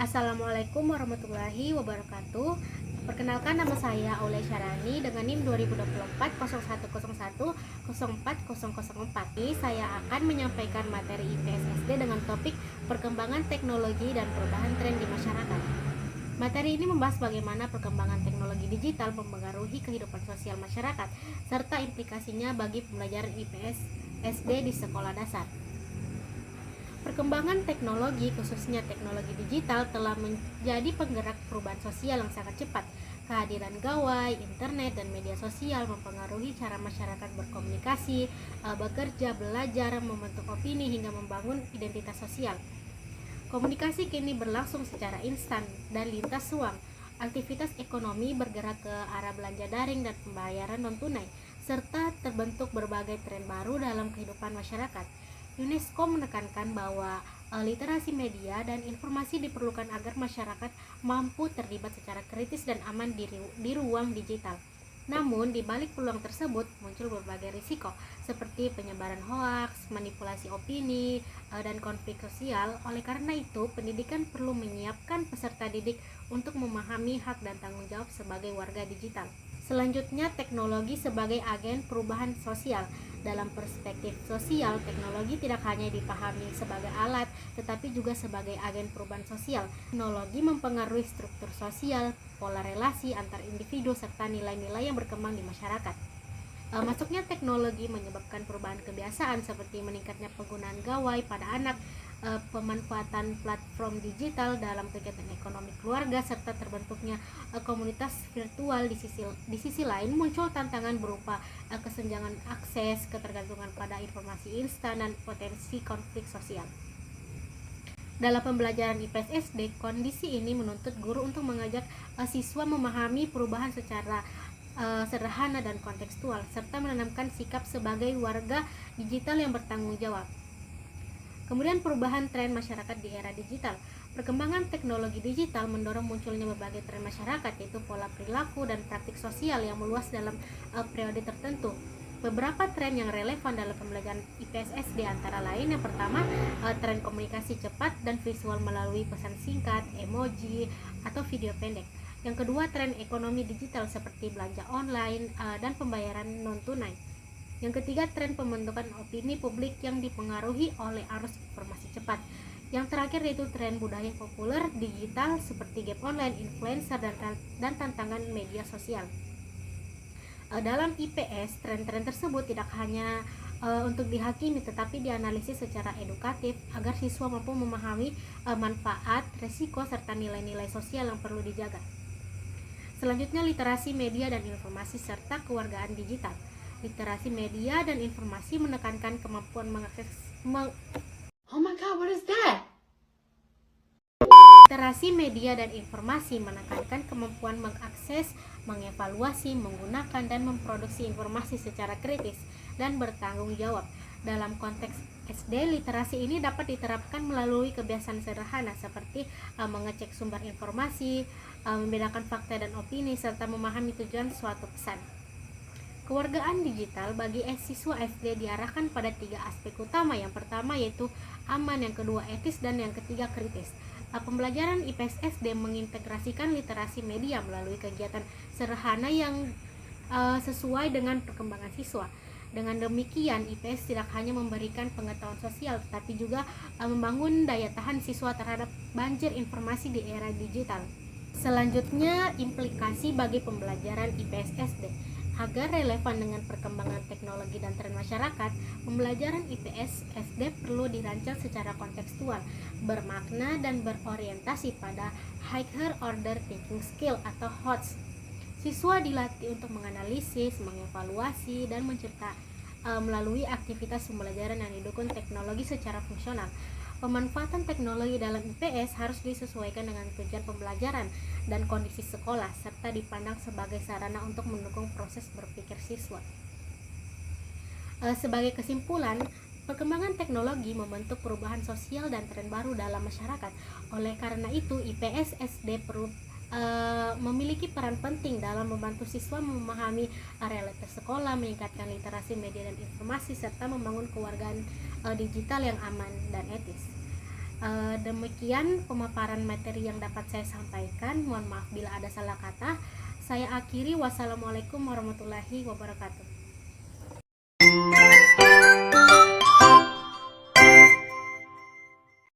Assalamualaikum warahmatullahi wabarakatuh. Perkenalkan, nama saya Aulia Syarani dengan NIM 2024 0101 04004. Ini saya akan menyampaikan materi IPS SD dengan topik perkembangan teknologi dan perubahan tren di masyarakat. Materi ini membahas bagaimana perkembangan teknologi digital mempengaruhi kehidupan sosial masyarakat serta implikasinya bagi pembelajaran IPS SD di sekolah dasar. Perkembangan teknologi, khususnya teknologi digital, telah menjadi penggerak perubahan sosial yang sangat cepat. Kehadiran gawai, internet, dan media sosial mempengaruhi cara masyarakat berkomunikasi, bekerja, belajar, membentuk opini, hingga membangun identitas sosial. Komunikasi kini berlangsung secara instan dan lintas ruang. Aktivitas ekonomi bergerak ke arah belanja daring dan pembayaran non-tunai, serta terbentuk berbagai tren baru dalam kehidupan masyarakat. UNESCO menekankan bahwa literasi media dan informasi diperlukan agar masyarakat mampu terlibat secara kritis dan aman di ruang digital. Namun, di balik peluang tersebut muncul berbagai risiko seperti penyebaran hoaks, manipulasi opini, dan konflik sosial. Oleh karena itu, pendidikan perlu menyiapkan peserta didik untuk memahami hak dan tanggung jawab sebagai warga digital. Selanjutnya, teknologi sebagai agen perubahan sosial. Dalam perspektif sosial, teknologi tidak hanya dipahami sebagai alat, tetapi juga sebagai agen perubahan sosial. Teknologi mempengaruhi struktur sosial, pola relasi antar individu, serta nilai-nilai yang berkembang di masyarakat. Masuknya teknologi menyebabkan perubahan kebiasaan seperti meningkatnya penggunaan gawai pada anak, pemanfaatan platform digital dalam kegiatan ekonomi keluarga, serta terbentuknya komunitas virtual. Di sisi lain muncul tantangan berupa kesenjangan akses, ketergantungan pada informasi instan, dan potensi konflik sosial. Dalam pembelajaran IPS SD, kondisi ini menuntut guru untuk mengajak siswa memahami perubahan secara sederhana dan kontekstual, serta menanamkan sikap sebagai warga digital yang bertanggung jawab. Kemudian, perubahan tren masyarakat di era digital. Perkembangan teknologi digital mendorong munculnya berbagai tren masyarakat, yaitu pola perilaku dan praktik sosial yang meluas dalam periode tertentu. Beberapa tren yang relevan dalam pembelajaran IPS SD antara lain: yang pertama, tren komunikasi cepat dan visual melalui pesan singkat, emoji, atau video pendek. Yang kedua, tren ekonomi digital seperti belanja online dan pembayaran non-tunai. Yang ketiga, tren pembentukan opini publik yang dipengaruhi oleh arus informasi cepat. Yang terakhir yaitu tren budaya populer digital seperti game online, influencer, dan tantangan media sosial. Dalam IPS, tren-tren tersebut tidak hanya untuk dihakimi, tetapi dianalisis secara edukatif agar siswa mampu memahami manfaat, resiko, serta nilai-nilai sosial yang perlu dijaga. Selanjutnya, literasi media dan informasi serta kewargaan digital. Literasi media dan informasi menekankan kemampuan mengakses Oh my god, what is that? Literasi media dan informasi menekankan kemampuan mengakses, mengevaluasi, menggunakan, dan memproduksi informasi secara kritis dan bertanggung jawab. Dalam konteks SD, literasi ini dapat diterapkan melalui kebiasaan sederhana seperti mengecek sumber informasi, membedakan fakta dan opini, serta memahami tujuan suatu pesan. Kewargaan digital bagi siswa SD diarahkan pada 3 aspek utama. Yang pertama yaitu aman, yang kedua etis, dan yang ketiga kritis. Pembelajaran IPS SD mengintegrasikan literasi media melalui kegiatan sederhana yang sesuai dengan perkembangan siswa. Dengan demikian, IPS tidak hanya memberikan pengetahuan sosial, tetapi juga membangun daya tahan siswa terhadap banjir informasi di era digital. Selanjutnya, implikasi bagi pembelajaran IPS SD. Agar relevan dengan perkembangan teknologi dan tren masyarakat, pembelajaran IPS SD perlu dirancang secara kontekstual, bermakna, dan berorientasi pada higher order thinking skill atau HOTS. Siswa dilatih untuk menganalisis, mengevaluasi, dan mencerita melalui aktivitas pembelajaran yang didukung teknologi secara fungsional. Pemanfaatan teknologi dalam IPS harus disesuaikan dengan tujuan pembelajaran dan kondisi sekolah, serta dipandang sebagai sarana untuk mendukung proses berpikir siswa. Sebagai kesimpulan, perkembangan teknologi membentuk perubahan sosial dan tren baru dalam masyarakat. Oleh karena itu, IPS SD perlu memiliki peran penting dalam membantu siswa memahami realitas sekolah, meningkatkan literasi media dan informasi, serta membangun kewargaan digital yang aman dan etis. Demikian pemaparan materi yang dapat saya sampaikan. Mohon maaf bila ada salah kata. Saya akhiri. Wassalamualaikum warahmatullahi wabarakatuh.